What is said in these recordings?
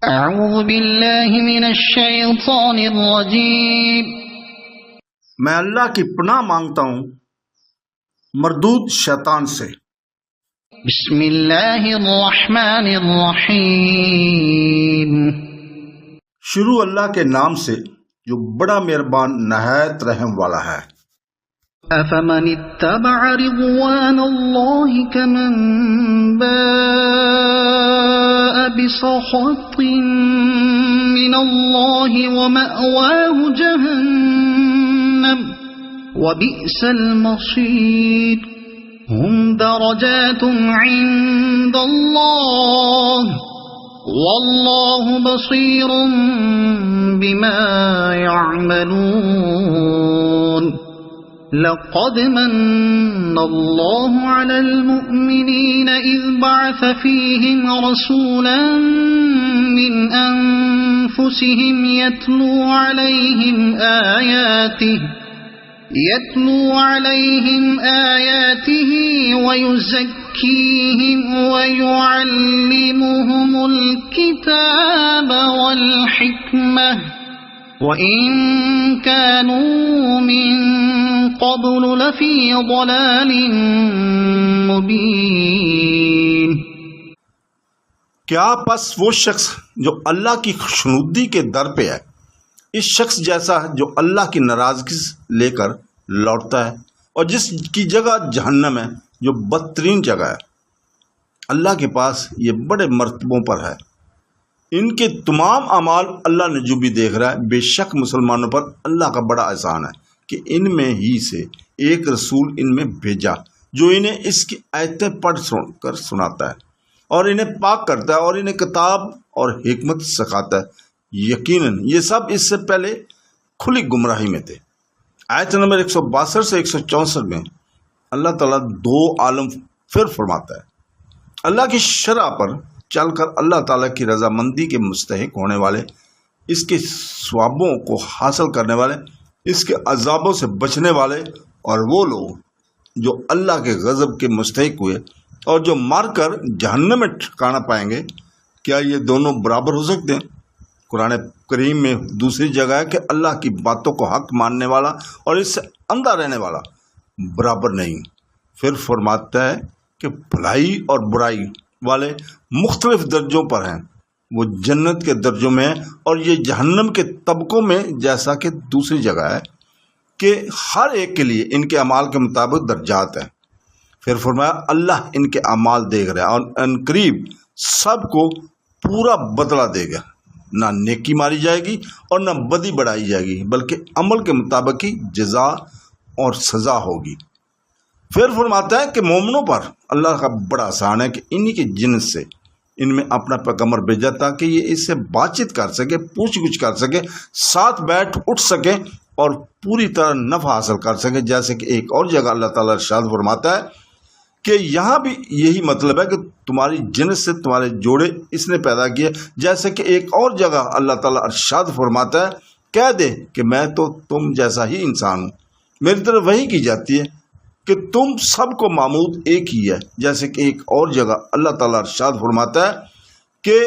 اعوذ باللہ من الشیطان الرجیم میں اللہ کی پناہ مانگتا ہوں مردود شیطان سے۔ بسم اللہ الرحمن الرحیم شروع اللہ کے نام سے جو بڑا مہربان نہایت رحم والا ہے۔ افمن اتبع رضوان اللہ کمن باء بسخط من اللہ ومأواہ جہنم وبئس المصیر ہم درجات عند اللہ واللہ بصیر بما يعملون لقد من الله على المؤمنين إذ بعث فيهم رسولا من أنفسهم يتلو عليهم آياته ويزكيهم ويعلمهم الكتاب والحكمة وَإِن كَانُوا مِن قَبْلُ لَفِي ضَلَالٍ مُبِينٍ۔ کیا پس وہ شخص جو اللہ کی خوشنودی کے در پہ ہے اس شخص جیسا ہے جو اللہ کی ناراضگی لے کر لوٹتا ہے اور جس کی جگہ جہنم ہے جو بدترین جگہ ہے۔ اللہ کے پاس یہ بڑے مرتبوں پر ہے۔ ان کے تمام اعمال اللہ نے جو بھی دیکھ رہا ہے۔ بے شک مسلمانوں پر اللہ کا بڑا احسان ہے کہ ان میں ہی سے ایک رسول ان میں بھیجا جو انہیں اس کی آیتیں پڑھ کر سناتا ہے اور انہیں پاک کرتا ہے اور انہیں کتاب اور حکمت سکھاتا ہے۔ یقیناً یہ سب اس سے پہلے کھلی گمراہی میں تھے۔ آیت نمبر 162 سے 164 میں اللہ تعالیٰ دو عالم پھر فرماتا ہے۔ اللہ کی شرع پر چل کر اللہ تعالیٰ کی رضامندی کے مستحق ہونے والے، اس کے ثوابوں کو حاصل کرنے والے، اس کے عذابوں سے بچنے والے، اور وہ لوگ جو اللہ کے غضب کے مستحق ہوئے اور جو مار کر جہنم میں ٹھکانہ پائیں گے، کیا یہ دونوں برابر ہو سکتے ہیں؟ قرآن کریم میں دوسری جگہ ہے کہ اللہ کی باتوں کو حق ماننے والا اور اس سے اندھا رہنے والا برابر نہیں۔ پھر فرماتا ہے کہ بھلائی اور برائی والے مختلف درجوں پر ہیں، وہ جنت کے درجوں میں ہیں اور یہ جہنم کے طبقوں میں، جیسا کہ دوسری جگہ ہے کہ ہر ایک کے لیے ان کے اعمال کے مطابق درجات ہیں۔ پھر فرمایا اللہ ان کے اعمال دیکھ رہا ہے اور ان قریب سب کو پورا بدلہ دے گا، نہ نیکی ماری جائے گی اور نہ بدی بڑھائی جائے گی، بلکہ عمل کے مطابق ہی جزا اور سزا ہوگی۔ پھر فرماتا ہے کہ مومنوں پر اللہ کا بڑا احسان ہے کہ انہی کے جنس سے ان میں اپنا پیغمبر بھیجا تاکہ یہ اس سے بات چیت کر سکے، پوچھ گچھ کر سکے، ساتھ بیٹھ اٹھ سکے اور پوری طرح نفع حاصل کر سکے۔ جیسے کہ ایک اور جگہ اللہ تعالیٰ ارشاد فرماتا ہے کہ یہاں بھی یہی مطلب ہے کہ تمہاری جنس سے تمہارے جوڑے اس نے پیدا کیے۔ جیسے کہ ایک اور جگہ اللہ تعالیٰ ارشاد فرماتا ہے کہہ دے کہ میں تو تم جیسا ہی انسان ہوں، میری طرف وحی کی جاتی ہے کہ تم سب کو معبود ایک ہی ہے۔ جیسے کہ ایک اور جگہ اللہ تعالیٰ ارشاد فرماتا ہے کہ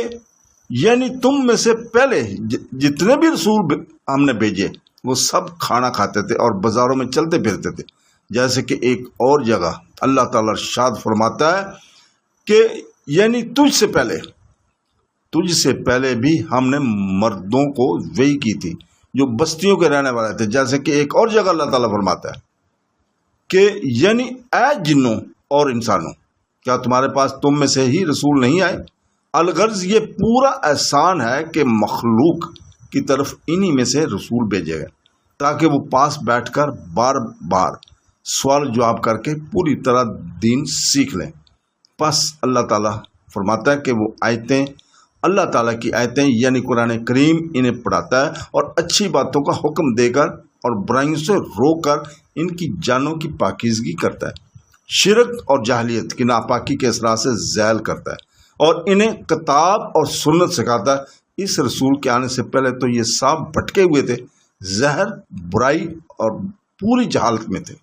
یعنی تم میں سے پہلے جتنے بھی رسول ہم نے بھیجے وہ سب کھانا کھاتے تھے اور بازاروں میں چلتے پھرتے تھے۔ جیسے کہ ایک اور جگہ اللہ تعالیٰ ارشاد فرماتا ہے کہ یعنی تجھ سے پہلے بھی ہم نے مردوں کو وحی کی تھی جو بستیوں کے رہنے والے تھے۔ جیسے کہ ایک اور جگہ اللہ تعالیٰ فرماتا ہے کہ یعنی اے جنوں اور انسانوں، کیا تمہارے پاس تم میں سے ہی رسول نہیں آئے؟ الغرض یہ پورا احسان ہے کہ مخلوق کی طرف انہی میں سے رسول بھیجے گئے تاکہ وہ پاس بیٹھ کر بار بار سوال جواب کر کے پوری طرح دین سیکھ لیں۔ پس اللہ تعالیٰ فرماتا ہے کہ وہ آیتیں، اللہ تعالیٰ کی آیتیں یعنی قرآن کریم انہیں پڑھاتا ہے اور اچھی باتوں کا حکم دے کر اور برائیوں سے روک کر ان کی جانوں کی پاکیزگی کرتا ہے، شرک اور جاہلیت کی ناپاکی کے اثرات سے زائل کرتا ہے اور انہیں کتاب اور سنت سکھاتا ہے۔ اس رسول کے آنے سے پہلے تو یہ سب بھٹکے ہوئے تھے، زہر، برائی اور پوری جہالت میں تھے۔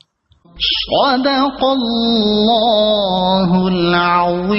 صدق اللہ العظیم۔